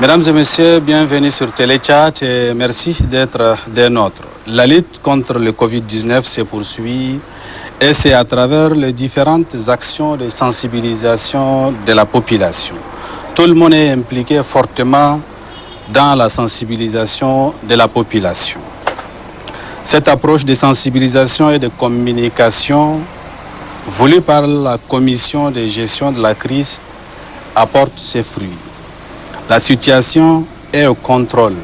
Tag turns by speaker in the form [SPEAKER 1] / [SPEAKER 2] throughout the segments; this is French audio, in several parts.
[SPEAKER 1] Mesdames et messieurs, bienvenue sur Téléchat et merci d'être des nôtres. La lutte contre le Covid-19 se poursuit et c'est à travers les différentes actions de sensibilisation de la population. Tout le monde est impliqué fortement dans la sensibilisation de la population. Cette approche de sensibilisation et de communication voulue par la Commission de gestion de la crise apporte ses fruits. La situation est au contrôle.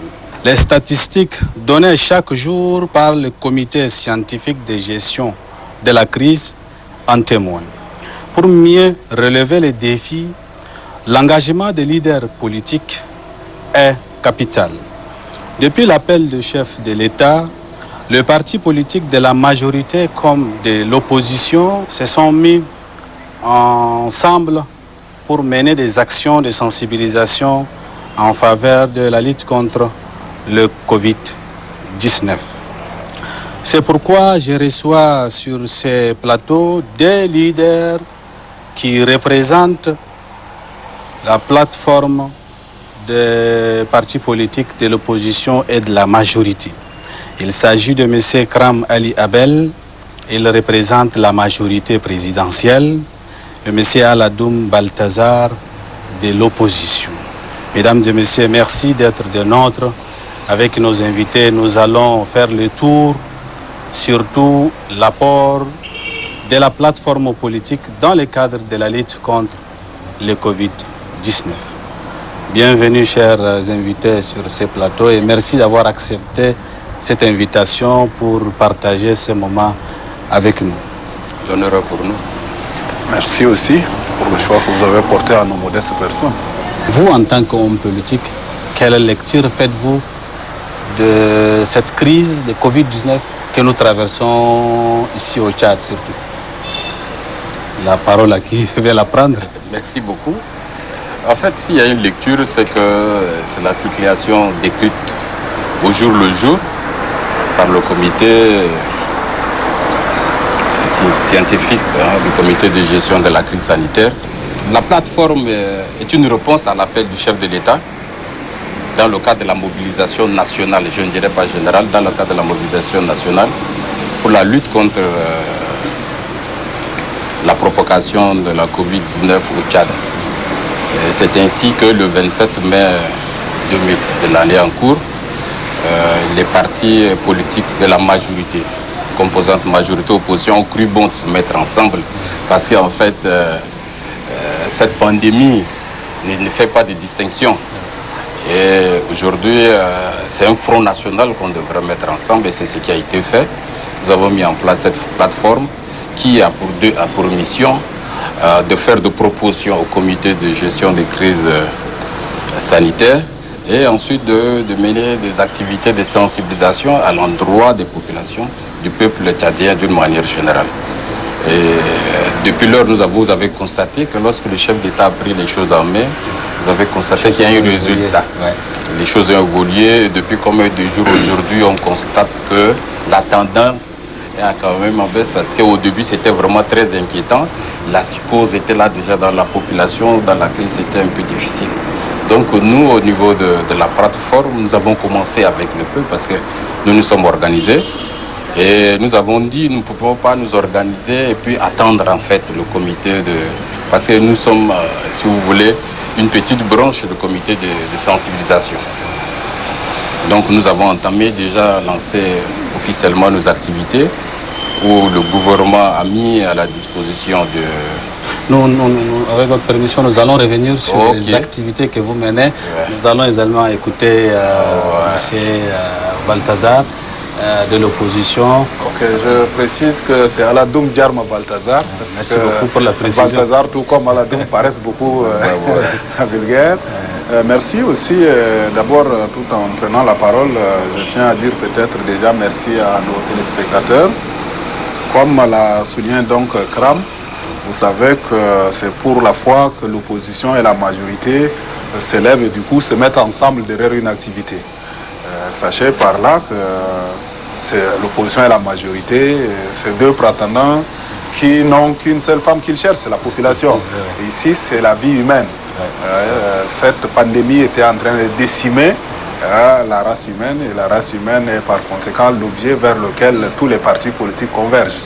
[SPEAKER 1] Les statistiques données chaque jour par le comité scientifique de gestion de la crise en témoignent. Pour mieux relever les défis, l'engagement des leaders politiques est capital. Depuis l'appel du chef de l'État, les partis politiques de la majorité comme de l'opposition se sont mis ensemble pour mener des actions de sensibilisation en faveur de la lutte contre le Covid-19. C'est pourquoi je reçois sur ces plateaux des leaders qui représentent la plateforme des partis politiques de l'opposition et de la majorité. Il s'agit de M. Kram Ali Abel, il représente la majorité présidentielle, et M. Aladoum Balthazar de l'opposition. Mesdames et messieurs, merci d'être des nôtres. Avec nos invités, nous allons faire le tour, surtout l'apport de la plateforme politique dans le cadre de la lutte contre le Covid-19. Bienvenue, chers invités, sur ce plateau et merci d'avoir accepté cette invitation pour partager ce moment avec nous. L'honneur est pour nous.
[SPEAKER 2] Merci aussi pour le choix que vous avez porté à nos modestes personnes.
[SPEAKER 1] Vous, en tant qu'homme politique, quelle lecture faites-vous de cette crise de Covid-19 que nous traversons ici au Tchad surtout? La parole à qui veut la prendre?
[SPEAKER 3] Merci beaucoup. En fait, s'il y a une lecture, c'est que c'est la situation décrite au jour le jour par le comité scientifique du comité de gestion de la crise sanitaire. La plateforme est une réponse à l'appel du chef de l'État dans le cadre de la mobilisation nationale, je ne dirais pas générale, dans le cadre de la mobilisation nationale pour la lutte contre la propagation de la Covid-19 au Tchad. C'est ainsi que le 27 mai de l'année en cours, les partis politiques de la majorité, composante majorité opposition, ont cru bon de se mettre ensemble parce qu'en fait, cette pandémie ne fait pas de distinction. Et aujourd'hui, c'est un front national qu'on devrait mettre ensemble et c'est ce qui a été fait. Nous avons mis en place cette plateforme qui a pour mission de faire des propositions au comité de gestion des crises sanitaires et ensuite de mener des activités de sensibilisation à l'endroit des populations, du peuple tchadien d'une manière générale. Et depuis lors, vous avez constaté que lorsque le chef d'État a pris les choses en main, vous avez constaté qu'il y a eu des résultats. Les choses ont évolué et depuis combien de jours aujourd'hui, on constate que la tendance est quand même en baisse parce qu'au début, c'était vraiment très inquiétant. La psychose était là déjà dans la population, dans la crise, c'était un peu difficile. Donc nous, au niveau de la plateforme, nous avons commencé avec le peuple parce que nous nous sommes organisés. Et nous avons dit, nous ne pouvons pas nous organiser et puis attendre en fait le comité de... Parce que nous sommes, si vous voulez, une petite branche du comité de sensibilisation. Donc nous avons entamé déjà, lancé officiellement nos activités où le gouvernement a mis à la disposition de...
[SPEAKER 1] Nous, avec votre permission, nous allons revenir sur les activités que vous menez. Nous allons également écouter M. Balthazar de l'opposition.
[SPEAKER 2] Ok, je précise que c'est Aladoum Djarma Balthazar.
[SPEAKER 1] Merci beaucoup pour la précision.
[SPEAKER 2] Balthazar, tout comme Aladoum, paraissent beaucoup vulgaires. Merci aussi, d'abord, tout en prenant la parole, je tiens à dire peut-être déjà merci à nos téléspectateurs. Comme l'a souligné donc Kram, vous savez que c'est pour la fois que l'opposition et la majorité s'élèvent et du coup se mettent ensemble derrière une activité. Sachez par là que c'est l'opposition et la majorité, ces deux prétendants qui n'ont qu'une seule femme qu'ils cherchent, c'est la population. Et ici, c'est la vie humaine. Cette pandémie était en train de décimer la race humaine, et la race humaine est par conséquent l'objet vers lequel tous les partis politiques convergent.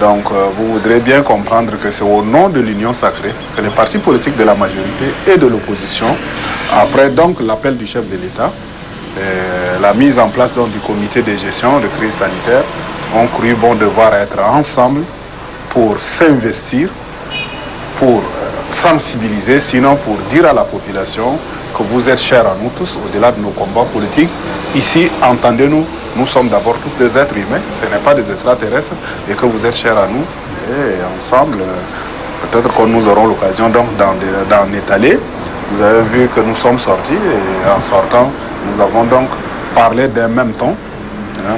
[SPEAKER 2] Donc vous voudrez bien comprendre que c'est au nom de l'union sacrée que les partis politiques de la majorité et de l'opposition, après donc l'appel du chef de l'État, la mise en place donc, du comité de gestion de crise sanitaire, ont cru bon devoir être ensemble pour s'investir, pour sensibiliser, sinon pour dire à la population que vous êtes chers à nous tous, au-delà de nos combats politiques. Ici, entendez-nous, nous sommes d'abord tous des êtres humains, ce n'est pas des extraterrestres, et que vous êtes chers à nous. Et ensemble, peut-être que nous aurons l'occasion donc d'en étaler. Vous avez vu que nous sommes sortis, et en sortant, nous avons donc parlé d'un même ton.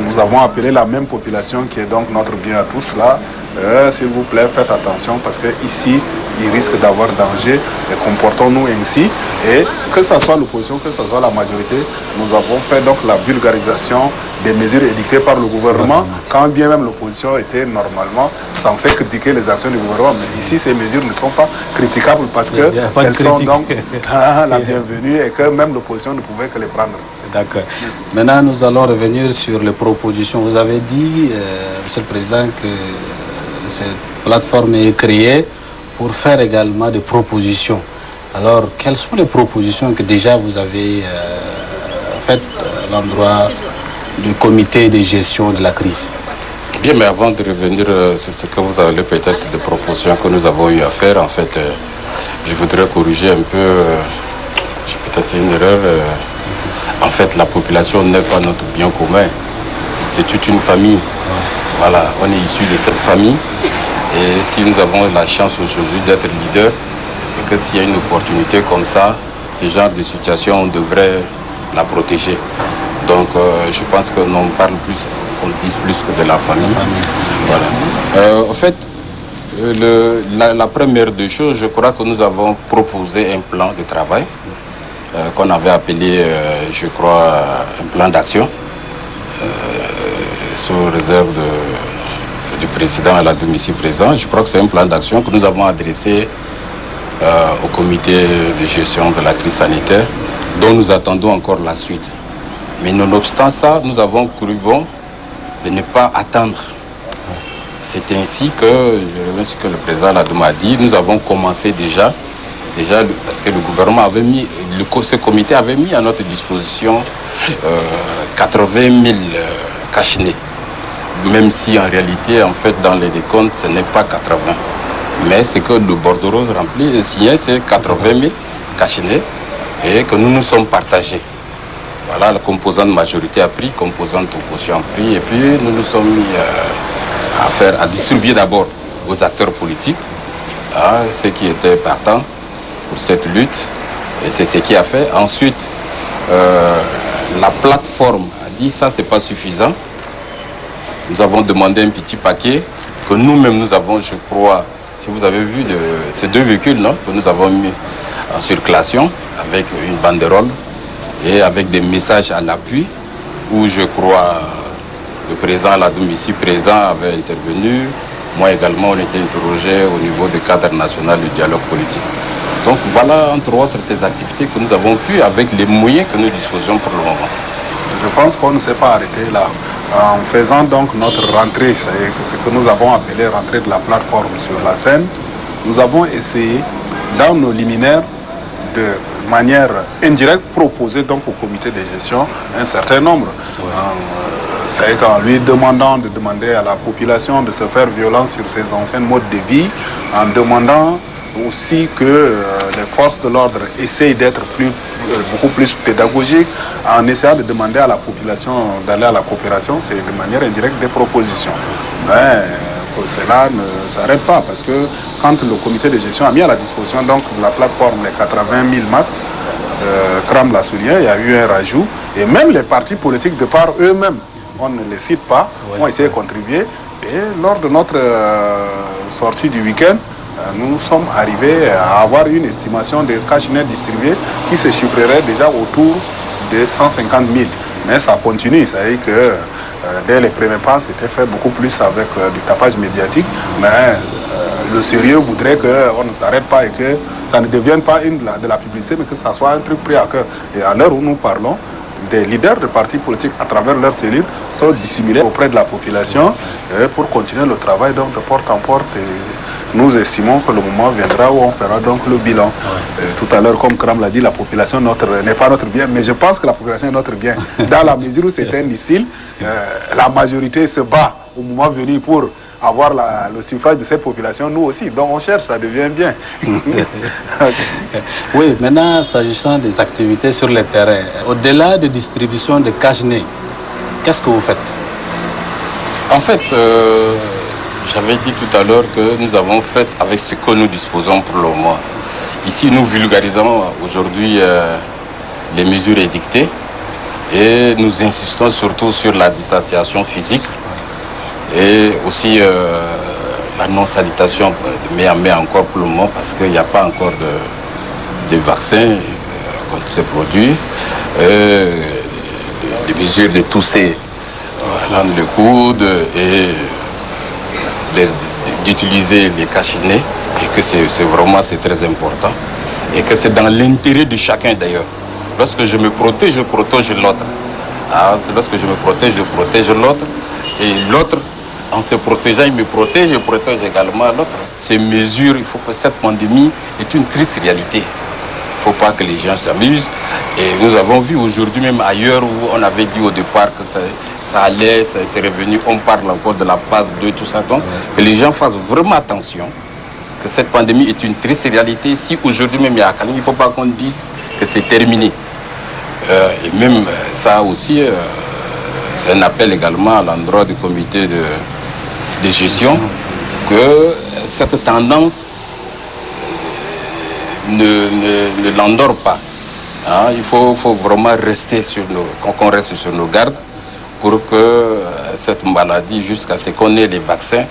[SPEAKER 2] Nous avons appelé la même population qui est donc notre bien à tous là. S'il vous plaît, faites attention parce que ici, il risque d'avoir danger et comportons-nous ainsi. Et que ce soit l'opposition, que ce soit la majorité, nous avons fait donc la vulgarisation des mesures édictées par le gouvernement, quand bien même l'opposition était normalement censée critiquer les actions du gouvernement. Mais ici, ces mesures ne sont pas critiquables parce qu'elles sont donc la bienvenue et que même l'opposition ne pouvait que les prendre.
[SPEAKER 1] D'accord. Maintenant, nous allons revenir sur les propositions. Vous avez dit, Monsieur le Président, que cette plateforme est créée pour faire également des propositions. Alors, quelles sont les propositions que déjà vous avez faites à l'endroit du comité de gestion de la crise?
[SPEAKER 3] Bien, mais avant de revenir sur ce que vous avez peut-être des propositions que nous avons eu à faire, en fait, je voudrais corriger un peu, j'ai peut-être une erreur. En fait, la population n'est pas notre bien commun. C'est toute une famille. Voilà, on est issu de cette famille. Et si nous avons la chance aujourd'hui d'être leader, et que s'il y a une opportunité comme ça, ce genre de situation, on devrait la protéger. Donc, je pense que l'on parle plus, qu'on dise plus que de la famille. Voilà. En fait, la première des choses, je crois que nous avons proposé un plan de travail qu'on avait appelé, je crois, un plan d'action sous réserve du président et la domicile présent. Je crois que c'est un plan d'action que nous avons adressé au comité de gestion de la crise sanitaire, dont nous attendons encore la suite. Mais nonobstant ça, nous avons cru bon de ne pas attendre. C'est ainsi que, je reviens sur ce que le président Ladoum a dit, nous avons commencé déjà parce que le gouvernement avait mis, ce comité avait mis à notre disposition 80 000 cachinets. Même si en réalité, en fait, dans les décomptes, ce n'est pas 80. Mais c'est que le bordereau rempli et signé, c'est 80 000 cachinets et que nous nous sommes partagés. Voilà, la composante majorité a pris, composante opposition a pris, et puis nous nous sommes mis à distribuer d'abord aux acteurs politiques, ceux qui étaient partants pour cette lutte, et c'est ce qui a fait. Ensuite, la plateforme a dit ça, c'est pas suffisant. Nous avons demandé un petit paquet que nous-mêmes nous avons, je crois, si vous avez vu ces deux véhicules, non, que nous avons mis en circulation avec une banderole et avec des messages à l'appui, où je crois le président Ladoum ici présent avait intervenu. Moi également, on était interrogé au niveau du cadre national du dialogue politique. Donc voilà, entre autres, ces activités que nous avons pu avec les moyens que nous disposions pour le moment.
[SPEAKER 2] Je pense qu'on ne s'est pas arrêté là. En faisant donc notre rentrée, ce que nous avons appelé rentrée de la plateforme sur la scène, nous avons essayé, dans nos liminaires, de manière indirecte, proposer donc au comité de gestion un certain nombre. C'est qu'en lui demandant de demander à la population de se faire violence sur ses anciens modes de vie, en demandant aussi que les forces de l'ordre essayent d'être beaucoup plus pédagogiques, en essayant de demander à la population d'aller à la coopération, c'est de manière indirecte des propositions. Mais cela ne s'arrête pas, parce que quand le comité de gestion a mis à la disposition donc de la plateforme les 80 000 masques, Kram l'a souligné, il y a eu un rajout, et même les partis politiques de par eux-mêmes, on ne les cite pas, ont essayé de contribuer, et lors de notre sortie du week-end, nous sommes arrivés à avoir une estimation de cachinets distribués qui se chiffrerait déjà autour de 150 000. Mais ça continue, ça veut dire que dès les premiers pas, c'était fait beaucoup plus avec du tapage médiatique. Mais le sérieux voudrait qu'on ne s'arrête pas et que ça ne devienne pas de la publicité, mais que ça soit un truc pris à cœur. Et à l'heure où nous parlons, des leaders de partis politiques à travers leurs cellules sont dissimulés auprès de la population pour continuer le travail donc de porte en porte. Et nous estimons que le moment viendra où on fera donc le bilan. Tout à l'heure, comme Kram l'a dit, la population n'est pas notre bien, mais je pense que la population est notre bien. Dans la mesure où c'est indicible, la majorité se bat au moment venu pour avoir le suffrage de cette population, nous aussi. Donc on cherche, ça devient bien.
[SPEAKER 1] Oui, maintenant, s'agissant des activités sur le terrain, au-delà de distribution de cache-nez, qu'est-ce que vous faites?
[SPEAKER 3] En fait, j'avais dit tout à l'heure que nous avons fait avec ce que nous disposons pour le moment. Ici, nous vulgarisons aujourd'hui les mesures édictées et nous insistons surtout sur la distanciation physique et aussi la non-salitation de mai en mai encore pour le moment parce qu'il n'y a pas encore de vaccin contre ces produits. Les mesures de tousser dans le coude et d'utiliser les cache-nez et que c'est très important et que c'est dans l'intérêt de chacun d'ailleurs. Lorsque je me protège, je protège l'autre. Lorsque je me protège, je protège l'autre et l'autre, en se protégeant, il me protège, je protège également l'autre. Ces mesures, il faut que cette pandémie est une triste réalité. Il ne faut pas que les gens s'amusent. Et nous avons vu aujourd'hui, même ailleurs où on avait dit au départ que ça allait, c'est revenu, on parle encore de la phase 2, tout ça. Donc, que les gens fassent vraiment attention, que cette pandémie est une triste réalité. Si aujourd'hui même il y a il ne faut pas qu'on dise que c'est terminé. Et même ça aussi, c'est un appel également à l'endroit du comité de gestion que cette tendance ne l'endort pas. Il faut vraiment rester qu'on reste sur nos gardes pour que cette maladie, jusqu'à ce qu'on ait les vaccins,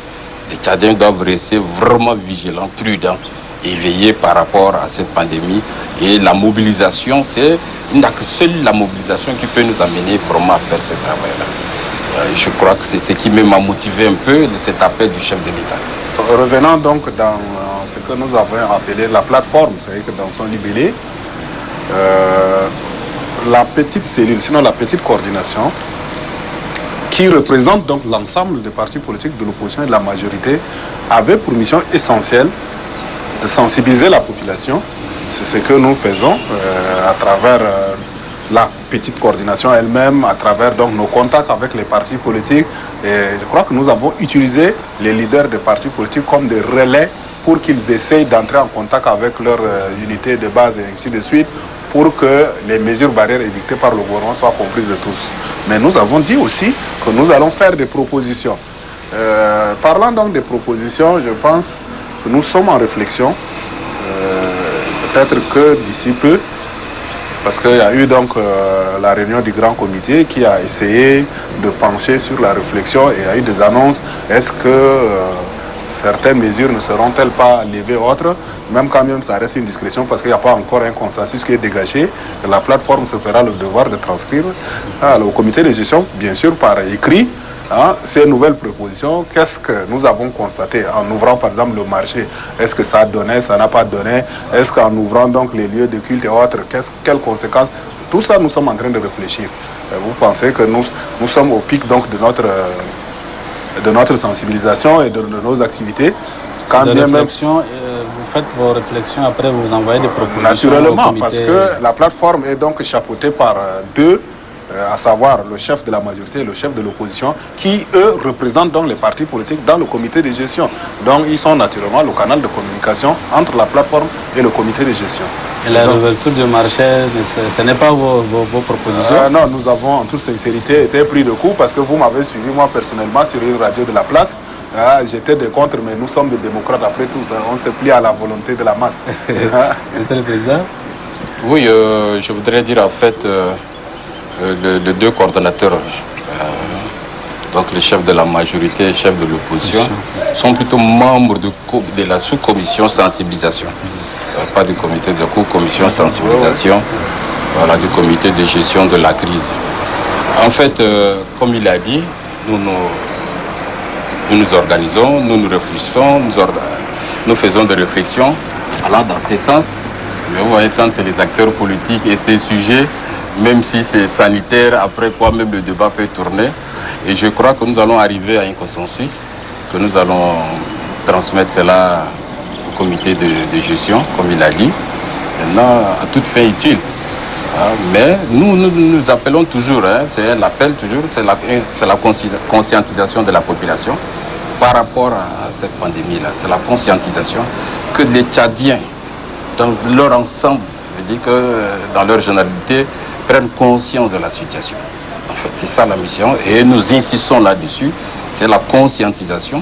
[SPEAKER 3] les Tchadiens doivent rester vraiment vigilants, prudents et veiller par rapport à cette pandémie. Et la mobilisation, il n'y a que seule la mobilisation qui peut nous amener vraiment à faire ce travail-là. Je crois que c'est ce qui m'a motivé un peu de cet appel du chef de l'État.
[SPEAKER 2] Revenant donc dans ce que nous avons appelé la plateforme, c'est-à-dire que dans son libellé, la petite cellule, sinon la petite coordination, qui représente donc l'ensemble des partis politiques de l'opposition et de la majorité, avait pour mission essentielle de sensibiliser la population. C'est ce que nous faisons à travers la petite coordination elle-même, à travers donc nos contacts avec les partis politiques. Et je crois que nous avons utilisé les leaders des partis politiques comme des relais pour qu'ils essayent d'entrer en contact avec leur unité de base et ainsi de suite, pour que les mesures barrières édictées par le gouvernement soient comprises de tous. Mais nous avons dit aussi que nous allons faire des propositions. Parlant donc des propositions, je pense que nous sommes en réflexion. Peut-être que d'ici peu, parce qu'il y a eu donc la réunion du grand comité qui a essayé de pencher sur la réflexion et il y a eu des annonces. Est-ce que certaines mesures ne seront-elles pas levées autres, même quand même ça reste une discrétion parce qu'il n'y a pas encore un consensus qui est dégagé. La plateforme se fera le devoir de transcrire au comité de gestion, bien sûr par écrit, ces nouvelles propositions. Qu'est-ce que nous avons constaté en ouvrant par exemple le marché? Est-ce que ça a donné, ça n'a pas donné? Est-ce qu'en ouvrant donc les lieux de culte et autres, quelles conséquences? Tout ça, nous sommes en train de réfléchir. Vous pensez que nous sommes au pic donc de notre sensibilisation et de nos activités.
[SPEAKER 1] Quand bien même, vous faites vos réflexions, après vous envoyez des propositions.
[SPEAKER 2] Naturellement, parce que la plateforme est donc chapeautée par deux, à savoir le chef de la majorité et le chef de l'opposition, qui eux représentent donc les partis politiques dans le comité de gestion. Donc ils sont naturellement le canal de communication entre la plateforme et le comité de gestion.
[SPEAKER 1] Et la réouverture du marché, ce n'est pas vos propositions?
[SPEAKER 2] Non, nous avons en toute sincérité été pris de coup parce que vous m'avez suivi moi personnellement sur une radio de la place. J'étais des contre, mais nous sommes des démocrates après tout. On se plie à la volonté de la masse.
[SPEAKER 1] Monsieur le Président?
[SPEAKER 3] Oui, je voudrais dire en fait, les deux coordonnateurs, donc le chef de la majorité et le chef de l'opposition, sont plutôt membres de la sous-commission sensibilisation. Pas du comité de commission sensibilisation, voilà, du comité de gestion de la crise. En fait, comme il a dit, nous nous organisons, nous réfléchissons, nous faisons des réflexions allant dans ce sens. Mais vous voyez, quand c'est les acteurs politiques et ces sujets, même si c'est sanitaire, après quoi même le débat peut tourner. Et je crois que nous allons arriver à un consensus, que nous allons transmettre cela au comité de gestion, comme il a dit, maintenant à toute fin utile. Mais nous appelons toujours, c'est l'appel toujours, c'est la conscientisation de la population par rapport à cette pandémie-là. C'est la conscientisation que les Tchadiens, dans leur ensemble, je dis que dans leur généralité, prennent conscience de la situation. En fait, c'est ça la mission et nous insistons là-dessus, c'est la conscientisation.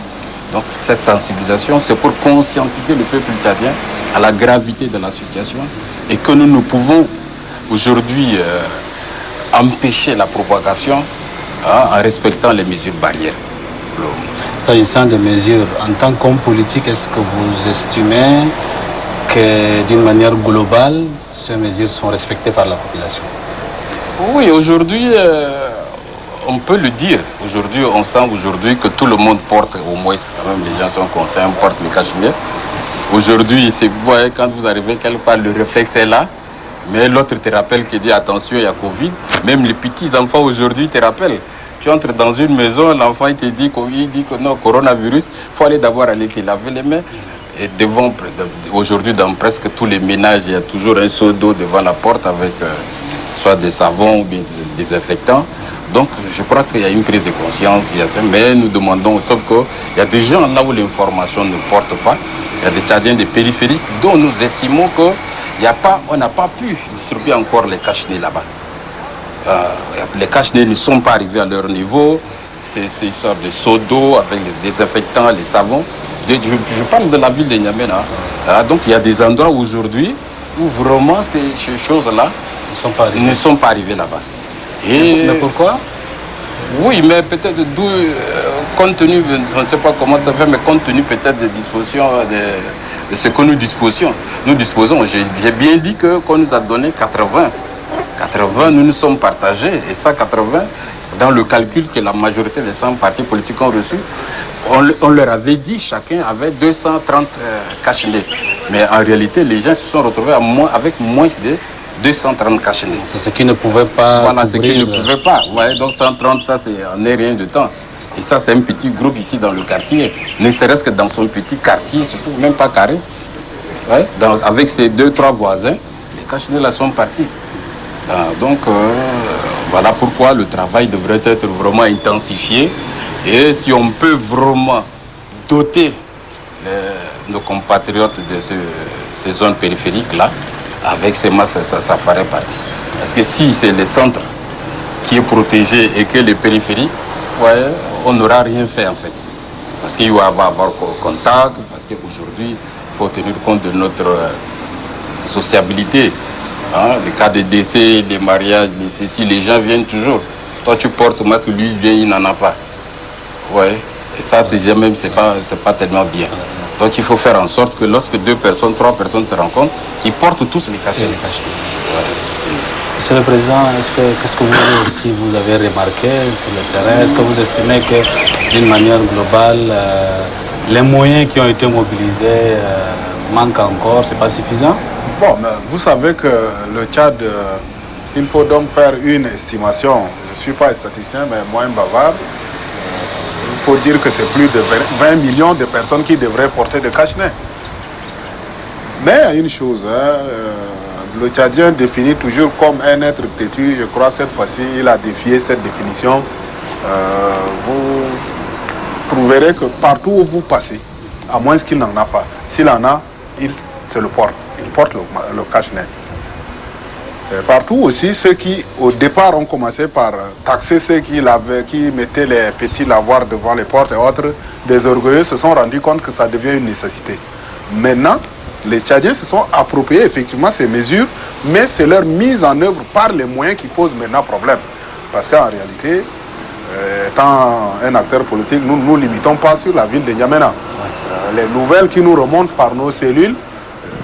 [SPEAKER 3] Donc cette sensibilisation, c'est pour conscientiser le peuple tchadien à la gravité de la situation et que nous ne pouvons aujourd'hui empêcher la propagation en respectant les mesures barrières.
[SPEAKER 1] S'agissant des mesures, en tant qu'homme politique, est-ce que vous estimez que d'une manière globale, ces mesures sont respectées par la population?
[SPEAKER 3] Oui, aujourd'hui, on peut le dire. Aujourd'hui, on sent aujourd'hui que tout le monde porte, au moins quand même les gens sont conscients, portent le cache-nez. Aujourd'hui, vous voyez, quand vous arrivez quelque part, le réflexe est là. Mais l'autre te rappelle qu'il dit attention, il y a Covid. Même les petits enfants aujourd'hui te rappellent. Tu entres dans une maison, l'enfant il te dit que non, coronavirus, il faut aller d'abord aller te laver les mains. Et devant, aujourd'hui dans presque tous les ménages, il y a toujours un seau d'eau devant la porte avec soit des savons ou bien des désinfectants. Donc je crois qu'il y a une prise de conscience, mais nous demandons, sauf qu'il y a des gens là où l'information ne porte pas. Il y a des Tchadiens des périphériques dont nous estimons que on n'a pas pu distribuer encore les cache-nez là-bas. Les cache-nez ne sont pas arrivés à leur niveau. C'est une sorte de seau d'eau avec les désinfectants, les savons. Je parle de la ville de Niamey. Donc il y a des endroits aujourd'hui où vraiment ces choses-là ne sont pas arrivées là-bas.
[SPEAKER 1] Mais pourquoi?
[SPEAKER 3] Oui, mais peut-être compte tenu, on ne sait pas comment ça fait, mais compte tenu peut-être des dispositions, de ce que nous disposons. J'ai bien dit qu'on nous a donné 80. 80, nous nous sommes partagés. Et ça, 80, dans le calcul que la majorité des 100 partis politiques ont reçu, on leur avait dit chacun avait 230 cache-nez. Mais en réalité, les gens se sont retrouvés avec moins de 230 cache-nez.
[SPEAKER 1] C'est ce qui ne pouvait pas.
[SPEAKER 3] Voilà, ce qui ne pouvait pas. Ouais, donc 130, ça, on n'est rien de temps. Et ça, c'est un petit groupe ici dans le quartier. Ne serait-ce que dans son petit quartier, surtout, même pas carré. Ouais, avec ses 2-3 voisins, les cache-nez là sont partis. Donc, voilà pourquoi le travail devrait être vraiment intensifié. Et si on peut vraiment doter nos compatriotes de ces zones périphériques-là, avec ces masses, ça ferait partie. Parce que si c'est le centre qui est protégé et que les périphériques, ouais, on n'aura rien fait en fait. Parce qu'il va y avoir contact, parce qu'aujourd'hui, il faut tenir compte de notre sociabilité. Les cas de décès, les mariages, les gens viennent toujours. Toi tu portes masque, lui il vient, il n'en a pas. Ouais. Et ça déjà même c'est pas tellement bien. Donc il faut faire en sorte que lorsque 2 personnes, 3 personnes se rencontrent, qu'ils portent tous les cachets.
[SPEAKER 1] Monsieur le Président, qu'est-ce que vous avez remarqué sur le terrain? Est-ce que vous estimez que d'une manière globale, les moyens qui ont été mobilisés manquent encore? C'est pas suffisant?
[SPEAKER 2] Bon, mais vous savez que le Tchad, s'il faut donc faire une estimation, je ne suis pas statisticien, mais moins bavard, il faut dire que c'est plus de 20 millions de personnes qui devraient porter des cache-nez. Mais il y a une chose, le Tchadien définit toujours comme un être têtu. Je crois cette fois-ci, il a défié cette définition. Vous trouverez que partout où vous passez, à moins qu'il n'en a pas, s'il en a, il se le porte. Il porte le cache-nez. Partout aussi, ceux qui au départ ont commencé par taxer ceux qui mettaient les petits lavoirs devant les portes et autres, des orgueilleux se sont rendus compte que ça devient une nécessité. Maintenant, les Tchadiens se sont appropriés effectivement ces mesures, mais c'est leur mise en œuvre par les moyens qui posent maintenant problème. Parce qu'en réalité, étant un acteur politique, nous ne nous limitons pas sur la ville de N'Djamena. Les nouvelles qui nous remontent par nos cellules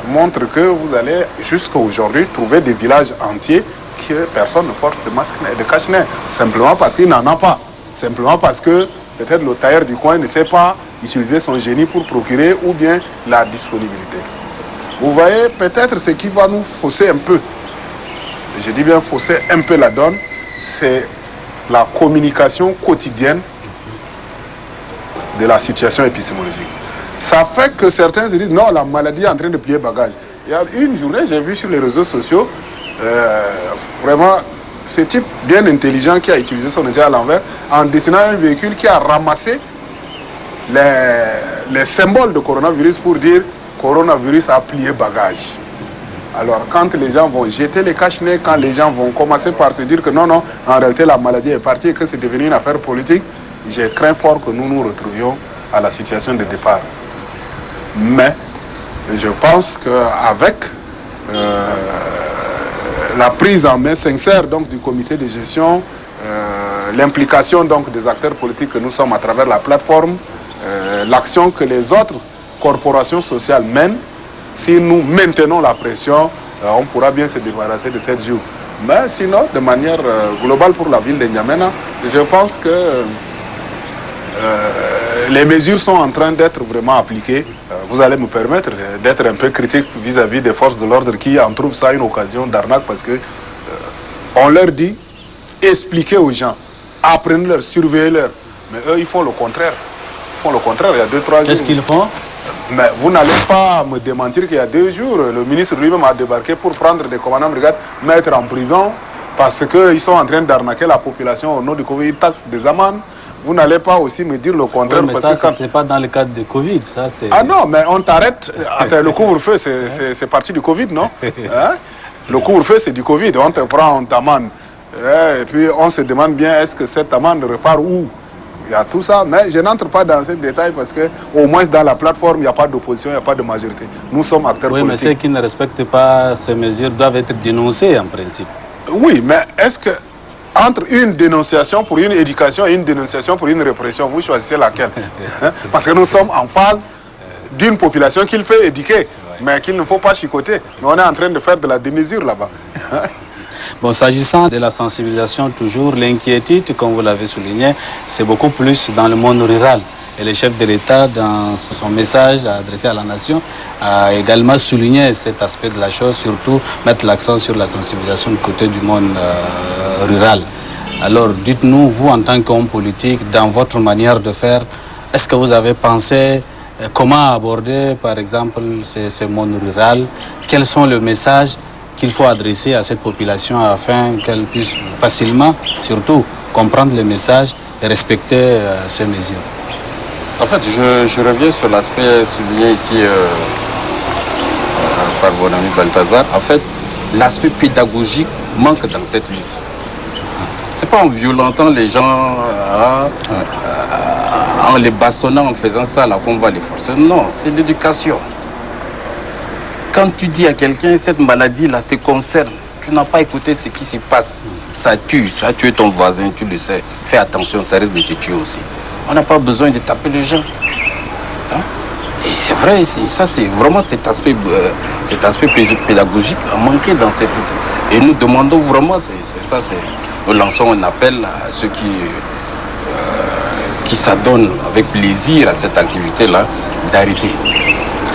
[SPEAKER 2] montrent que vous allez jusqu'à aujourd'hui trouver des villages entiers que personne ne porte de masque et de cache-nez. Simplement parce qu'il n'en a pas. Simplement parce que peut-être le tailleur du coin ne sait pas utiliser son génie pour procurer ou bien la disponibilité. Vous voyez, peut-être ce qui va nous fausser un peu, je dis bien fausser un peu la donne, c'est la communication quotidienne de la situation épistémologique. Ça fait que certains se disent non, la maladie est en train de plier bagage. Il y a une journée, j'ai vu sur les réseaux sociaux, vraiment, ce type bien intelligent qui a utilisé son intérêt à l'envers en dessinant un véhicule qui a ramassé les symboles de coronavirus pour dire coronavirus a plié bagage. Alors quand les gens vont jeter les cache-nez, quand les gens vont commencer par se dire que non, non, en réalité la maladie est partie et que c'est devenu une affaire politique, je crains fort que nous nous retrouvions à la situation de départ. Mais je pense qu'avec la prise en main sincère donc, du comité de gestion, l'implication donc des acteurs politiques que nous sommes à travers la plateforme, l'action que les autres corporations sociales mènent, si nous maintenons la pression, on pourra bien se débarrasser de 7 jours. Mais sinon, de manière globale pour la ville de N'Djamena, je pense que les mesures sont en train d'être vraiment appliquées. Vous allez me permettre d'être un peu critique vis-à-vis des forces de l'ordre qui en trouvent ça une occasion d'arnaque parce que on leur dit, expliquez aux gens, apprenez-leur, surveillez-leur. Mais eux, ils font le contraire. Ils font le contraire, il y a 2-3 jours.
[SPEAKER 1] Qu'est-ce qu'ils font?
[SPEAKER 2] Mais vous n'allez pas me démentir qu'il y a 2 jours, le ministre lui-même a débarqué pour prendre des commandants de brigade, mettre en prison parce qu'ils sont en train d'arnaquer la population au nom du Covid, ils taxent des amendes. Vous n'allez pas aussi me dire le contraire.
[SPEAKER 1] Oui, mais parce ça, c'est pas dans le cadre de Covid, ça c'est...
[SPEAKER 2] Ah non, mais on t'arrête. Le couvre-feu, c'est parti du Covid, non? Hein? Le couvre-feu, c'est du Covid. On te prend, on t'amende. Et puis on se demande bien, est-ce que cette amende repart où? Il y a tout ça, mais je n'entre pas dans ces détails parce que au moins dans la plateforme, il n'y a pas d'opposition, il n'y a pas de majorité. Nous sommes acteurs politiques.
[SPEAKER 1] Oui, mais ceux qui ne respectent pas ces mesures doivent être dénoncés en principe.
[SPEAKER 2] Oui, mais est-ce que entre une dénonciation pour une éducation et une dénonciation pour une répression, vous choisissez laquelle? Parce que nous sommes en phase d'une population qu'il faut éduquer, mais qu'il ne faut pas chicoter. Mais on est en train de faire de la démesure là-bas.
[SPEAKER 1] Bon, s'agissant de la sensibilisation, toujours, l'inquiétude, comme vous l'avez souligné, c'est beaucoup plus dans le monde rural. Et le chef de l'État, dans son message adressé à la nation, a également souligné cet aspect de la chose, surtout mettre l'accent sur la sensibilisation du côté du monde rural. Alors, dites-nous, vous, en tant qu'homme politique, dans votre manière de faire, est-ce que vous avez pensé comment aborder, par exemple, ce monde rural? Quels sont les messages qu'il faut adresser à cette population afin qu'elle puisse facilement, surtout, comprendre les messages et respecter ces mesures?
[SPEAKER 3] En fait, je reviens sur l'aspect souligné ici par mon ami Balthazar. En fait, l'aspect pédagogique manque dans cette lutte. C'est pas en violentant les gens, en les bastonnant, en faisant ça, là qu'on va les forcer. Non, c'est l'éducation. Quand tu dis à quelqu'un, cette maladie-là te concerne, tu n'as pas écouté ce qui se passe. Ça tue ton voisin, tu le sais. Fais attention, ça risque de te tuer aussi. On n'a pas besoin de taper les gens. Hein? Et c'est vrai, ça c'est vraiment cet aspect pédagogique a manqué dans cette lutte. Et nous demandons vraiment, nous lançons un appel à ceux qui s'adonnent avec plaisir à cette activité-là, d'arrêter.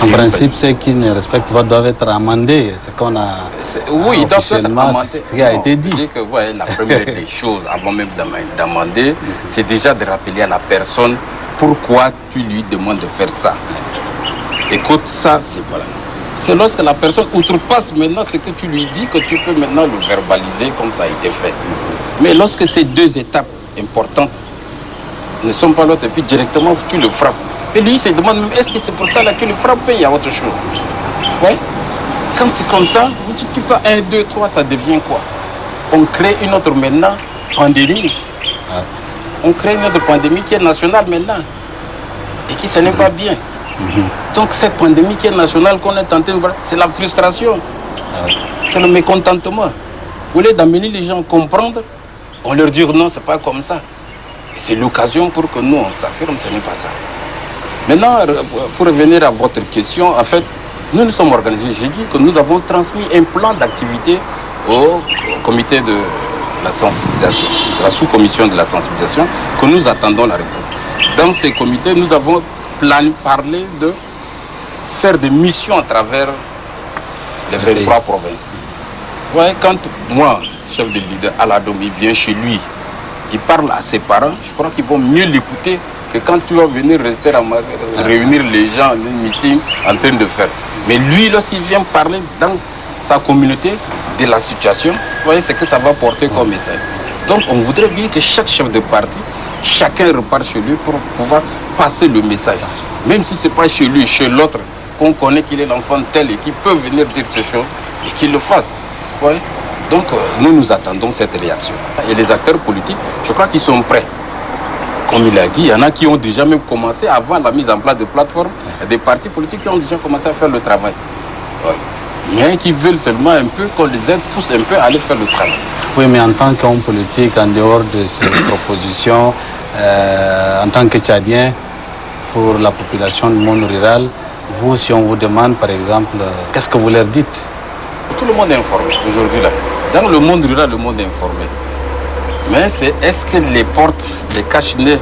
[SPEAKER 1] En principe, ceux qui ne respectent pas doivent être amendés. C'est qu'on a
[SPEAKER 3] oui, officiellement,
[SPEAKER 1] ce qui a été dit.
[SPEAKER 3] Que, ouais, la première des choses, avant même d'amender, c'est déjà de rappeler à la personne pourquoi tu lui demandes de faire ça. Écoute, ça, c'est voilà. C'est lorsque la personne outrepasse maintenant ce que tu lui dis que tu peux maintenant le verbaliser comme ça a été fait. Mais lorsque ces 2 étapes importantes ne sont pas là, et puis directement tu le frappes. Et lui, il se demande même, est-ce que c'est pour ça là que tu le frappes? Il y a autre chose. Ouais. Quand c'est comme ça, tu peux 1, 2, 3, ça devient quoi? On crée une autre maintenant pandémie. Ah. On crée une autre pandémie qui est nationale maintenant. Et qui, ça n'est pas bien. Donc cette pandémie qui est nationale qu'on est en train de voir, c'est la frustration. Ah. C'est le mécontentement. Au lieu d'amener les gens à comprendre, on leur dit non, c'est pas comme ça. C'est l'occasion pour que nous, on s'affirme, ce n'est pas ça. Maintenant, pour revenir à votre question, en fait, nous sommes organisés. J'ai dit que nous avons transmis un plan d'activité au comité de la sensibilisation, la sous-commission de la sensibilisation, que nous attendons la réponse. Dans ces comités, nous avons parlé de faire des missions à travers les 23 provinces. Ouais, quand moi, chef de leader, Aladom, il vient chez lui, il parle à ses parents, je crois qu'ils vont mieux l'écouter que quand tu vas venir rester réunir les gens en un meeting en train de faire. Mais lui, lorsqu'il vient parler dans sa communauté de la situation, vous voyez ce que ça va porter comme message. Donc on voudrait bien que chaque chef de parti, chacun repart chez lui pour pouvoir passer le message. Même si ce n'est pas chez lui, chez l'autre, qu'on connaît qu'il est l'enfant tel et qu'il peut venir dire ces choses et qu'il le fasse. Ouais. Donc nous attendons cette réaction. Et les acteurs politiques, je crois qu'ils sont prêts. Comme il a dit, il y en a qui ont déjà même commencé avant la mise en place de plateformes, des partis politiques qui ont déjà commencé à faire le travail. Ouais. Mais qui veulent seulement un peu qu'on les aide, pousse un peu à aller faire le travail.
[SPEAKER 1] Oui, mais en tant qu'homme politique, en dehors de ces propositions, en tant que Tchadien, pour la population du monde rural, vous, si on vous demande, par exemple, qu'est-ce que vous leur dites?
[SPEAKER 3] Tout le monde est informé aujourd'hui là. Dans le monde rural, le monde est informé. Mais c'est est-ce que les portes, les cache-nez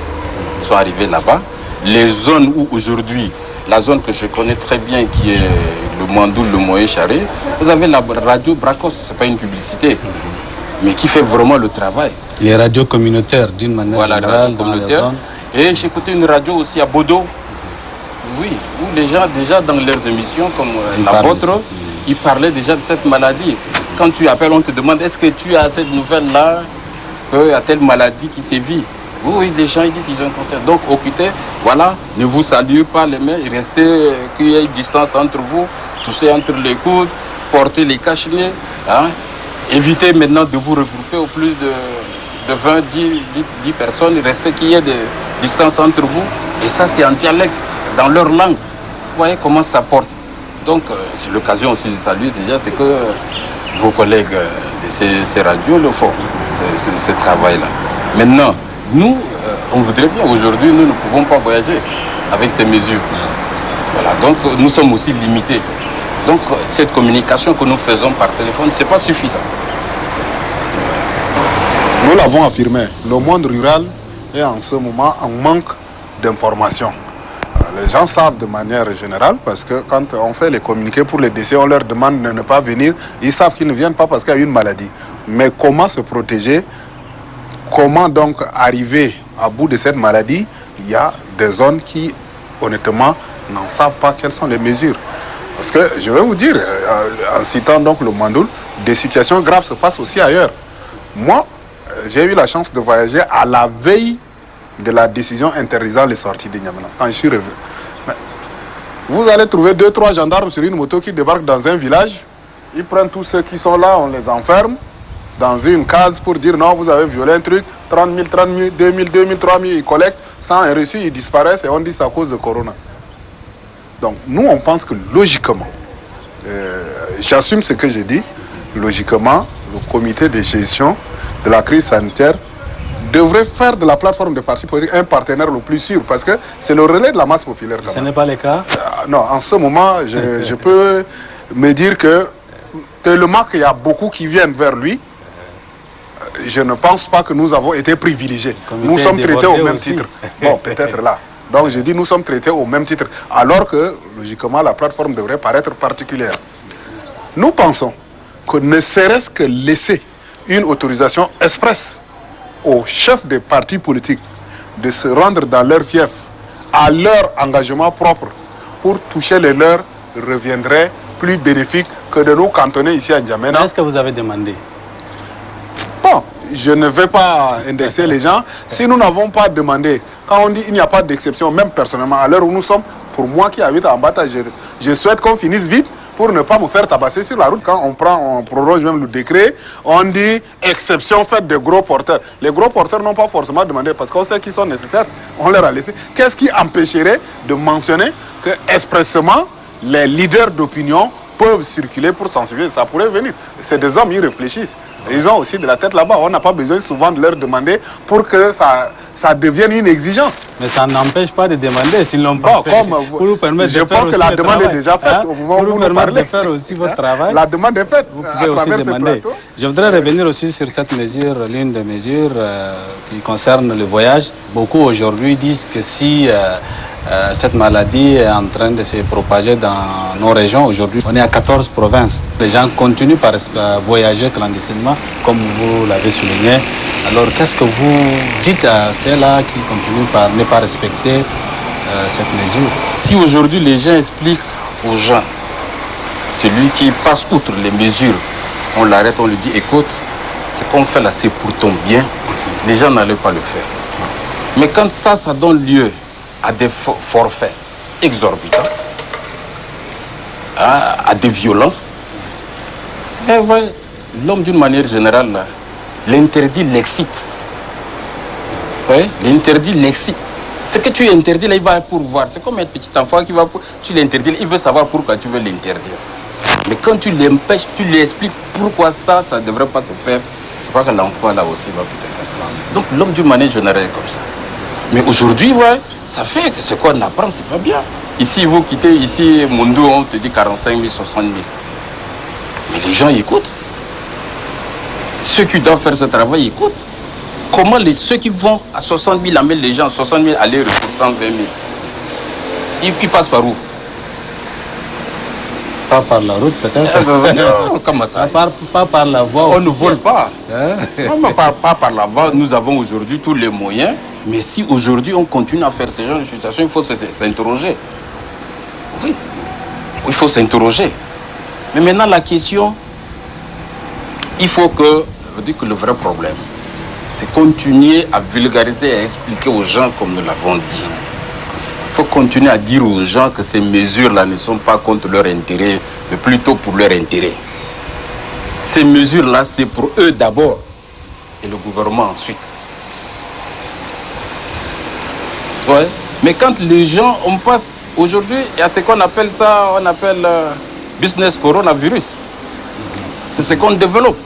[SPEAKER 3] sont arrivées là-bas? Les zones où aujourd'hui, la zone que je connais très bien qui est le Mandoul, le Moyen Charé, vous avez la radio Bracos, c'est pas une publicité, mais qui fait vraiment le travail.
[SPEAKER 1] Les radios communautaires d'une manière générale dans les zones.
[SPEAKER 3] Et j'ai écouté une radio aussi à Bodo, oui, où les gens déjà dans leurs émissions comme la vôtre, ils parlaient déjà de cette maladie. Quand tu appelles, on te demande est-ce que tu as cette nouvelle-là, qu'il y a telle maladie qui sévit. Oui, les gens ils disent qu'ils ont un cancer. Donc, occupez, voilà, ne vous saluez pas les mains, restez, qu'il y ait une distance entre vous, toussez entre les coudes, portez les cache-nez. Hein. Évitez maintenant de vous regrouper au plus de 20, 10 personnes, restez qu'il y ait des distances entre vous. Et ça, c'est en dialecte, dans leur langue. Vous voyez comment ça porte. Donc, c'est l'occasion aussi de saluer déjà, c'est que vos collègues de ces radios le font, ce travail-là. Maintenant, nous, on voudrait bien, aujourd'hui, nous ne pouvons pas voyager avec ces mesures. Voilà, donc nous sommes aussi limités. Donc, cette communication que nous faisons par téléphone, ce n'est pas suffisant.
[SPEAKER 2] Nous l'avons affirmé, le monde rural est en ce moment en manque d'informations. Les gens savent de manière générale parce que quand on fait les communiqués pour les décès, on leur demande de ne pas venir. Ils savent qu'ils ne viennent pas parce qu'il y a une maladie. Mais comment se protéger? Comment donc arriver à bout de cette maladie? Il y a des zones qui, honnêtement, n'en savent pas quelles sont les mesures. Parce que, je vais vous dire, en citant donc le Mandoul, des situations graves se passent aussi ailleurs. Moi, j'ai eu la chance de voyager à la veille de la décision interdisant les sorties de N'Djamena. Quand je suis revenu. Vous allez trouver 2-3 gendarmes sur une moto qui débarquent dans un village. Ils prennent tous ceux qui sont là, on les enferme dans une case pour dire non, vous avez violé un truc, 30 000, 30 000, 2 000, 2 000, 3 000, ils collectent, sans un reçu, ils disparaissent et on dit c'est à cause de Corona. Donc nous, on pense que logiquement, j'assume ce que j'ai dit, logiquement, le comité de gestion de la crise sanitaire devrait faire de la plateforme des partis politiques un partenaire le plus sûr, parce que c'est le relais de la masse populaire.
[SPEAKER 1] Ce n'est pas le cas?
[SPEAKER 2] Non, en ce moment, je peux me dire que tellement qu'il y a beaucoup qui viennent vers lui, je ne pense pas que nous avons été privilégiés. Nous sommes traités au même titre. Bon, peut-être là. Donc je dis nous sommes traités au même titre, alors que logiquement la plateforme devrait paraître particulière. Nous pensons que ne serait-ce que laisser une autorisation expresse aux chefs des partis politiques de se rendre dans leur fief à leur engagement propre pour toucher les leurs reviendrait plus bénéfique que de nous cantonner ici à N'Djamena.
[SPEAKER 1] Est-ce que vous avez demandé?
[SPEAKER 2] Bon, je ne vais pas indexer les gens. Si nous n'avons pas demandé, quand on dit il n'y a pas d'exception, même personnellement, à l'heure où nous sommes, pour moi qui habite en Bata, je souhaite qu'on finisse vite pour ne pas me faire tabasser sur la route. Quand on proroge même le décret, on dit exception faite des gros porteurs. Les gros porteurs n'ont pas forcément demandé parce qu'on sait qu'ils sont nécessaires. On leur a laissé. Qu'est-ce qui empêcherait de mentionner que expressément les leaders d'opinion peuvent circuler pour sensibiliser? Ça pourrait venir. C'est des hommes, ils réfléchissent. Ils ont aussi de la tête là-bas. On n'a pas besoin souvent de leur demander pour que ça devienne une exigence.
[SPEAKER 1] Mais ça n'empêche pas de demander s'ils l'ont pas fait.
[SPEAKER 2] Pour vous permettre je pense que la demande est déjà faite au moment où vous parlez.
[SPEAKER 1] De faire aussi votre travail.
[SPEAKER 2] La demande est faite.
[SPEAKER 1] Vous pouvez aussi demander. Je voudrais revenir aussi sur cette mesure, l'une des mesures qui concerne le voyage. Beaucoup aujourd'hui disent que si Cette maladie est en train de se propager dans nos régions. Aujourd'hui, on est à 14 provinces. Les gens continuent par voyager clandestinement, comme vous l'avez souligné. Alors, qu'est-ce que vous dites à ceux-là qui continuent par ne pas respecter cette mesure?
[SPEAKER 3] Si aujourd'hui les gens expliquent aux gens, celui qui passe outre les mesures, on l'arrête, on lui dit écoute, ce qu'on fait là c'est pour ton bien, les gens n'allaient pas le faire. Mais quand ça donne lieu à des forfaits exorbitants, à des violences, mais ouais, l'homme d'une manière générale, l'interdit l'excite. Ouais, l'interdit l'excite. Ce que tu interdis là, il va pour voir. C'est comme un petit enfant qui va pour... Tu l'interdis, il veut savoir pourquoi tu veux l'interdire. Mais quand tu l'empêches, tu lui expliques pourquoi ça ne devrait pas se faire, je crois que l'enfant là aussi va peut-être s'apprendre. Donc l'homme d'une manière générale est comme ça. Mais aujourd'hui, ouais, ça fait que ce qu'on apprend, c'est pas bien. Ici, vous quittez, ici, Moundou, on te dit 45 000, 60 000. Mais les gens écoutent. Ceux qui doivent faire ce travail écoutent. Comment ceux qui vont à 60 000 amènent les gens à 60 000 aller pour 120 000? Ils passent par où?
[SPEAKER 1] Pas par la route peut-être.
[SPEAKER 3] Non, comment ça?
[SPEAKER 1] Pas par la voie.
[SPEAKER 3] On ne vole pas. Non, mais pas par la voie. Nous avons aujourd'hui tous les moyens. Mais si aujourd'hui on continue à faire ce genre de situation, il faut s'interroger. Oui, il faut s'interroger. Mais maintenant la question, il faut que, je dis que le vrai problème, c'est continuer à vulgariser et à expliquer aux gens comme nous l'avons dit. Il faut continuer à dire aux gens que ces mesures-là ne sont pas contre leur intérêt, mais plutôt pour leur intérêt. Ces mesures-là, c'est pour eux d'abord, et le gouvernement ensuite. Ouais. Mais quand les gens, on passe aujourd'hui, il y a ce qu'on appelle ça, on appelle business coronavirus. C'est ce qu'on développe.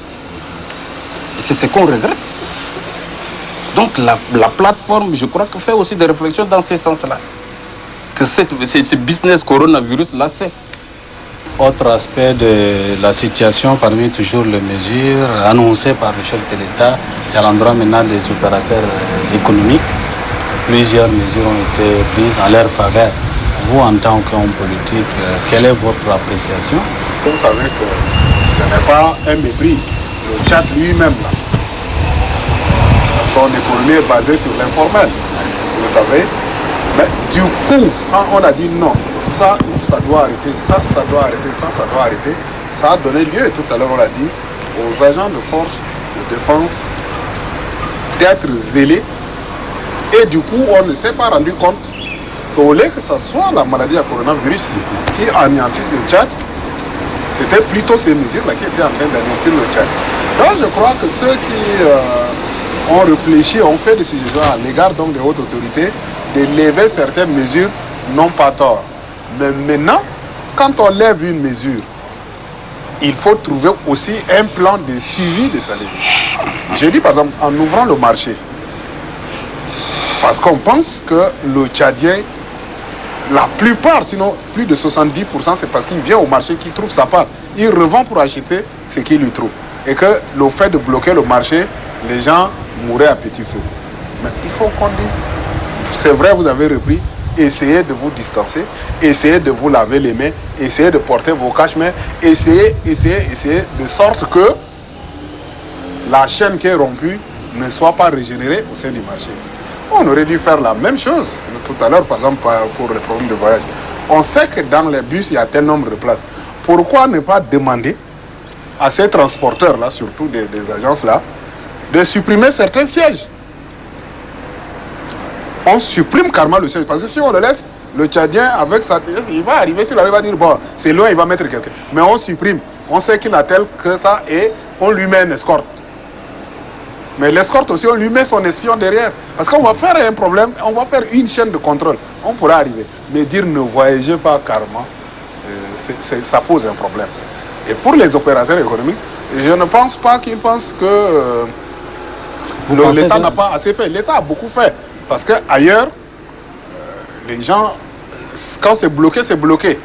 [SPEAKER 3] C'est ce qu'on regrette. Donc la plateforme, je crois que fait aussi des réflexions dans ce sens-là. Que ce business coronavirus-là cesse.
[SPEAKER 1] Autre aspect de la situation, parmi toujours les mesures annoncées par le chef de l'État, c'est à l'endroit maintenant des opérateurs économiques. Plusieurs mesures ont été prises en leur faveur. Vous, en tant qu'homme politique, quelle est votre appréciation?
[SPEAKER 2] Vous savez que ce n'est pas un mépris. Le Tchad lui-même, là, son économie est basée sur l'informel, vous savez. Mais du coup, quand on a dit non, ça doit arrêter, ça doit arrêter, ça doit arrêter, ça a donné lieu, tout à l'heure on l'a dit, aux agents de force de défense d'être zélés. Et du coup, on ne s'est pas rendu compte qu'au lieu que ce soit la maladie à coronavirus qui anéantisse le Tchad, c'était plutôt ces mesures-là qui étaient en train d'anéantir le Tchad. Donc je crois que ceux qui ont réfléchi, ont fait des suggestions à l'égard donc des hautes autorités de lever certaines mesures n'ont pas tort. Mais maintenant, quand on lève une mesure, il faut trouver aussi un plan de suivi de sa levée. J'ai dit par exemple, en ouvrant le marché, parce qu'on pense que le Tchadien, la plupart, sinon plus de 70%, c'est parce qu'il vient au marché qu'il trouve sa part. Il revend pour acheter ce qu'il lui trouve. Et que le fait de bloquer le marché, les gens mouraient à petit feu. Mais il faut qu'on dise, c'est vrai, vous avez repris, essayez de vous distancer, essayez de vous laver les mains, essayez de porter vos cache-mains, essayez de sorte que la chaîne qui est rompue ne soit pas régénérée au sein du marché. On aurait dû faire la même chose tout à l'heure, par exemple, pour les problèmes de voyage. On sait que dans les bus, il y a tel nombre de places. Pourquoi ne pas demander à ces transporteurs-là, surtout des agences-là, de supprimer certains sièges? On supprime carrément le siège. Parce que si on le laisse, le Tchadien, avec sa tête, il va arriver sur la rue, il va dire, bon, c'est loin, il va mettre quelqu'un. Mais on supprime. On sait qu'il a tel que ça et on lui met une escorte. Mais l'escorte aussi, on lui met son espion derrière. Parce qu'on va faire un problème, on va faire une chaîne de contrôle. On pourra arriver. Mais dire ne voyagez pas carrément, ça pose un problème. Et pour les opérateurs économiques, je ne pense pas qu'ils pensent que l'État n'a pas assez fait. L'État a beaucoup fait. Parce qu'ailleurs, les gens, quand c'est bloqué, c'est bloqué.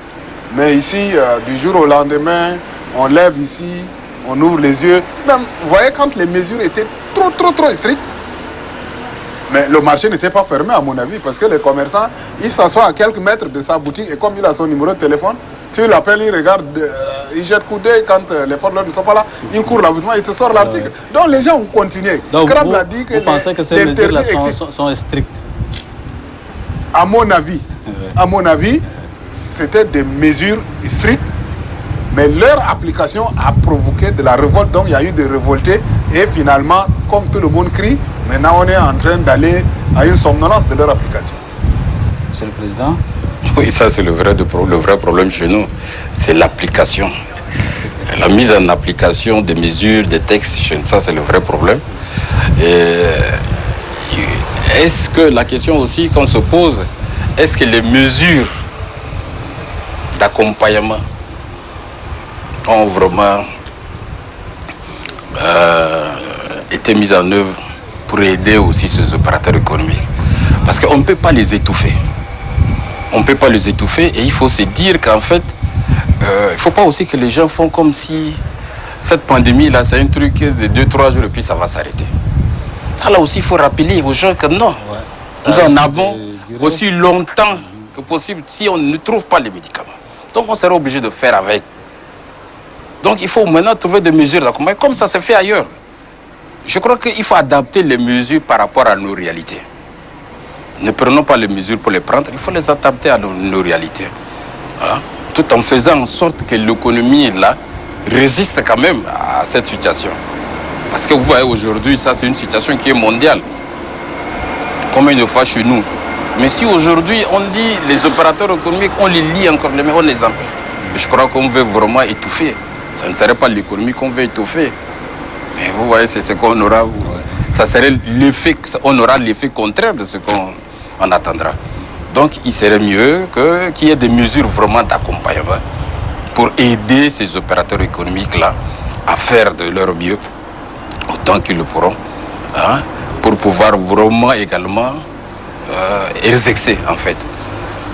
[SPEAKER 2] Mais ici, du jour au lendemain, on lève ici, on ouvre les yeux. Même, vous voyez, quand les mesures étaient trop strictes, Mais le marché n'était pas fermé à mon avis, parce que les commerçants, ils s'assoient à quelques mètres de sa boutique et comme il a son numéro de téléphone, tu l'appelles, il regarde, il jette coup d'œil quand les forces ne sont pas là, il court l'habitement, il te sort l'article. Donc les gens ont continué.
[SPEAKER 1] Donc
[SPEAKER 2] Krab l'a dit que
[SPEAKER 1] vous pensez que ces mesures-là sont strictes?
[SPEAKER 2] À mon avis, c'était des mesures strictes, mais leur application a provoqué de la révolte, donc il y a eu des révoltés, et finalement, comme tout le monde crie, maintenant on est en train d'aller à une somnolence de leur application.
[SPEAKER 1] Monsieur le Président?
[SPEAKER 3] Oui, ça c'est le vrai problème chez nous, c'est l'application. La mise en application des mesures, des textes, ça c'est le vrai problème. Est-ce que la question aussi qu'on se pose, est-ce que les mesures d'accompagnement ont vraiment été mises en œuvre pour aider aussi ces opérateurs économiques? Parce qu'on ne peut pas les étouffer. On ne peut pas les étouffer et il faut se dire qu'en fait, il ne faut pas aussi que les gens font comme si cette pandémie-là, c'est un truc de 2-3 jours et puis ça va s'arrêter. Ça là aussi, il faut rappeler aux gens que non, nous en avons aussi longtemps que possible si on ne trouve pas les médicaments. Donc on sera obligé de faire avec. Donc il faut maintenant trouver des mesures d'accompagnement comme ça se fait ailleurs. Je crois qu'il faut adapter les mesures par rapport à nos réalités. Ne prenons pas les mesures pour les prendre, il faut les adapter à nos réalités. Hein? Tout en faisant en sorte que l'économie là résiste quand même à cette situation. Parce que vous voyez aujourd'hui, ça c'est une situation qui est mondiale. Combien de fois chez nous. Mais si aujourd'hui on dit les opérateurs économiques, on les lie encore, on les empêche. Je crois qu'on veut vraiment étouffer. Ça ne serait pas l'économie qu'on veut étouffer. Mais vous voyez, c'est ce qu'on aura. Ça serait l'effet, on aura l'effet contraire de ce qu'on attendra. Donc il serait mieux qu'il y ait des mesures vraiment d'accompagnement pour aider ces opérateurs économiques-là à faire de leur mieux autant qu'ils le pourront, hein, pour pouvoir vraiment également exercer en fait.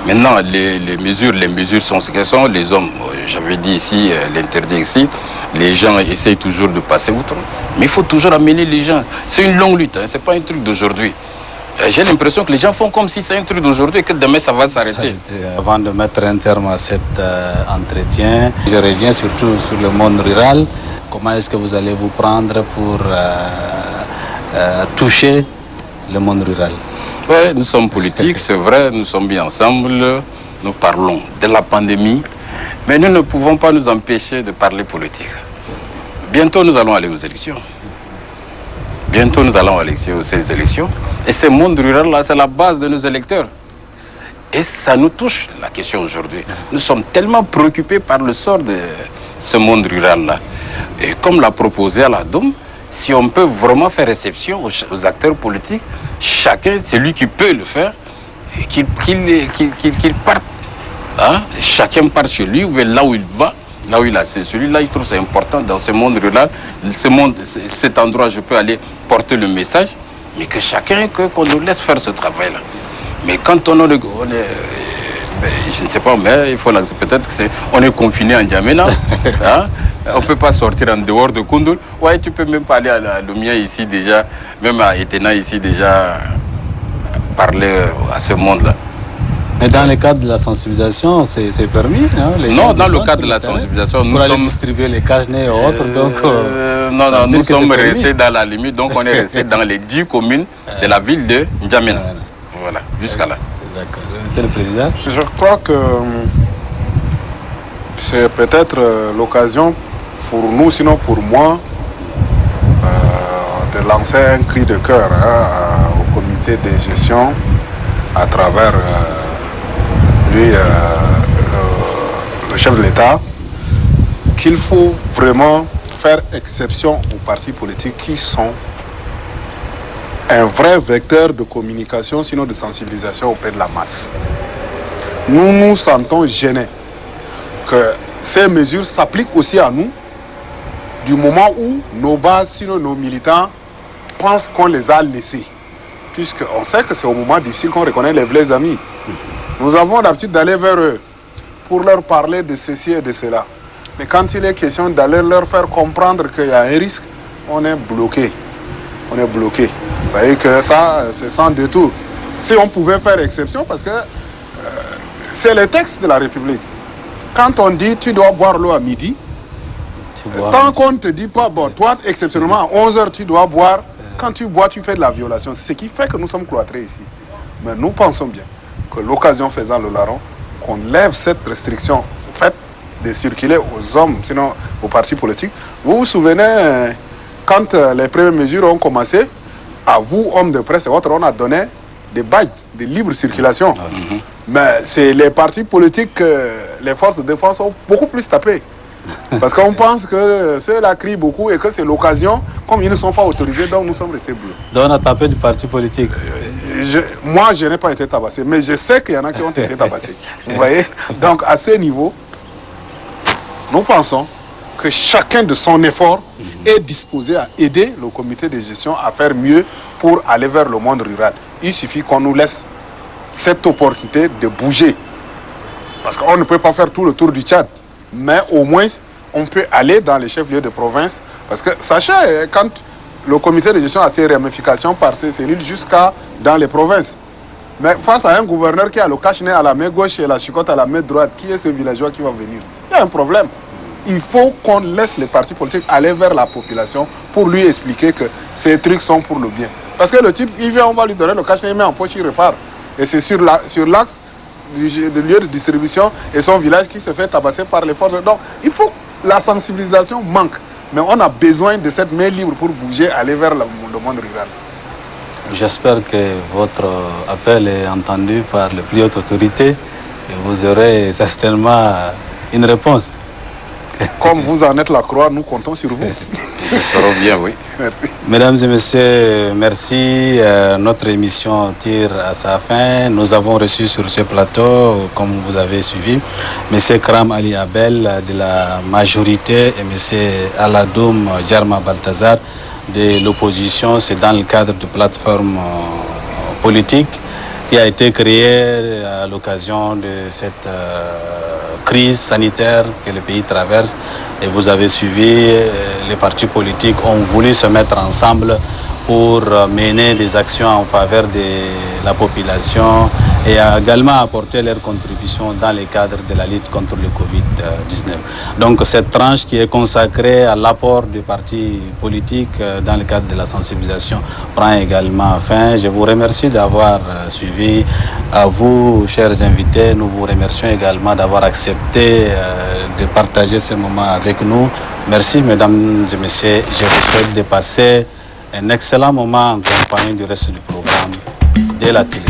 [SPEAKER 3] Maintenant, les mesures sont ce qu'elles sont. Les hommes, j'avais dit ici, l'interdit ici, les gens essayent toujours de passer outre. Mais il faut toujours amener les gens. C'est une longue lutte, hein, c'est pas un truc d'aujourd'hui. J'ai l'impression que les gens font comme si c'est un truc d'aujourd'hui et que demain ça va s'arrêter.
[SPEAKER 1] Avant de mettre un terme à cet entretien, je reviens surtout sur le monde rural. Comment est-ce que vous allez vous prendre pour toucher le monde rural?
[SPEAKER 3] Ouais, nous sommes politiques, c'est vrai, nous sommes bien ensemble, nous parlons de la pandémie, mais nous ne pouvons pas nous empêcher de parler politique. Bientôt nous allons aller aux élections. Bientôt nous allons aller aux élections. Et ce monde rural-là, c'est la base de nos électeurs. Et ça nous touche, la question aujourd'hui. Nous sommes tellement préoccupés par le sort de ce monde rural-là. Et comme l'a proposé à la Dôme, si on peut vraiment faire exception aux acteurs politiques, chacun, c'est lui qui peut le faire, qu'il parte. Hein? Chacun part chez lui, là où il va, là où il a celui-là, il trouve c'est important dans ce monde rural, cet endroit, je peux aller porter le message, mais que chacun, qu'on nous laisse faire ce travail-là. Mais quand on est je ne sais pas, mais il faut peut-être qu'on est confiné en Djamena. Hein? On ne peut pas sortir en dehors de Koundoul. Ouais, tu peux même pas aller à Lumia ici déjà, même à Etena ici déjà, parler à ce monde-là.
[SPEAKER 1] Mais dans le cadre de la sensibilisation, c'est permis, hein?
[SPEAKER 3] Non, dans le cadre de la sensibilisation, nous sommes
[SPEAKER 1] distribuer les carnets et autres. Donc,
[SPEAKER 3] non, nous sommes restés dans la limite, donc on est resté dans les 10 communes de la ville de N'Djamena. Voilà, jusqu'à là.
[SPEAKER 1] D'accord. Monsieur le Président?
[SPEAKER 2] Je crois que c'est peut-être l'occasion pour nous, sinon pour moi, de lancer un cri de cœur au comité de gestion à travers lui, le chef de l'État, qu'il faut vraiment faire exception aux partis politiques qui sont un vrai vecteur de communication, sinon de sensibilisation auprès de la masse. Nous nous sentons gênés que ces mesures s'appliquent aussi à nous, du moment où nos bases, sinon nos militants, pensent qu'on les a laissés. Puisqu'on sait que c'est au moment difficile qu'on reconnaît les vrais amis. Nous avons l'habitude d'aller vers eux pour leur parler de ceci et de cela. Mais quand il est question d'aller leur faire comprendre qu'il y a un risque, on est bloqué. on est bloqué. Vous savez que ça, c'est sans détour. Si on pouvait faire exception, parce que c'est les textes de la République. Quand on dit tu dois boire l'eau à midi, tant qu'on ne te dit pas, bon, toi, exceptionnellement, à 11h, tu dois boire. Quand tu bois, tu fais de la violation. C'est ce qui fait que nous sommes cloîtrés ici. Mais nous pensons bien que l'occasion faisant le larron, qu'on lève cette restriction faite de circuler aux hommes, sinon aux partis politiques. Vous vous souvenez, quand les premières mesures ont commencé, à vous, hommes de presse et autres, on a donné des bails de libre circulation. Mais c'est les partis politiques que les forces de défense ont beaucoup plus tapé. Parce qu'on pense que ceux-là crient beaucoup et que c'est l'occasion, comme ils ne sont pas autorisés, donc nous sommes restés bleus.
[SPEAKER 1] Donc on a tapé du parti politique.
[SPEAKER 2] Moi, je n'ai pas été tabassé, mais je sais qu'il y en a qui ont été tabassés. Vous voyez? Donc à ce niveau, nous pensons que chacun de son effort est disposé à aider le comité de gestion à faire mieux pour aller vers le monde rural. Il suffit qu'on nous laisse cette opportunité de bouger. Parce qu'on ne peut pas faire tout le tour du Tchad. Mais au moins, on peut aller dans les chefs-lieux de province. Parce que, sachez, quand le comité de gestion a ses ramifications par ses cellules jusqu'à dans les provinces. Mais face à un gouverneur qui a le cache-nez à la main gauche et la chicotte à la main droite, qui est ce villageois qui va venir? Il y a un problème. Il faut qu'on laisse les partis politiques aller vers la population pour lui expliquer que ces trucs sont pour le bien. Parce que le type, il vient, on va lui donner le cache-nez, il met en poche, il repart. Et c'est sur l'axe du lieu de distribution et son village qui se fait tabasser par les forces. Donc, il faut, la sensibilisation manque. Mais on a besoin de cette main libre pour bouger, aller vers le monde rural.
[SPEAKER 1] J'espère que votre appel est entendu par les plus hautes autorités et vous aurez certainement une réponse.
[SPEAKER 2] Comme vous en êtes la croix, nous comptons sur vous.
[SPEAKER 3] Nous serons bien, oui.
[SPEAKER 2] Merci.
[SPEAKER 1] Mesdames et messieurs, merci. Notre émission tire à sa fin. Nous avons reçu sur ce plateau, comme vous avez suivi, M. Kram Ali Abel de la majorité et M. Aladoum Djarma Baltazar de l'opposition. C'est dans le cadre de plateforme politique qui a été créée à l'occasion de cette crise sanitaire que le pays traverse. Et vous avez suivi, les partis politiques ont voulu se mettre ensemble pour mener des actions en faveur de la population et également apporter leur contribution dans le cadre de la lutte contre le Covid-19. Donc cette tranche qui est consacrée à l'apport des partis politiques dans le cadre de la sensibilisation prend également fin. Je vous remercie d'avoir suivi. À vous, chers invités, nous vous remercions également d'avoir accepté de partager ce moment avec nous. Merci mesdames et messieurs. Je vous souhaite de passer un excellent moment en compagnie du reste du programme de la télé.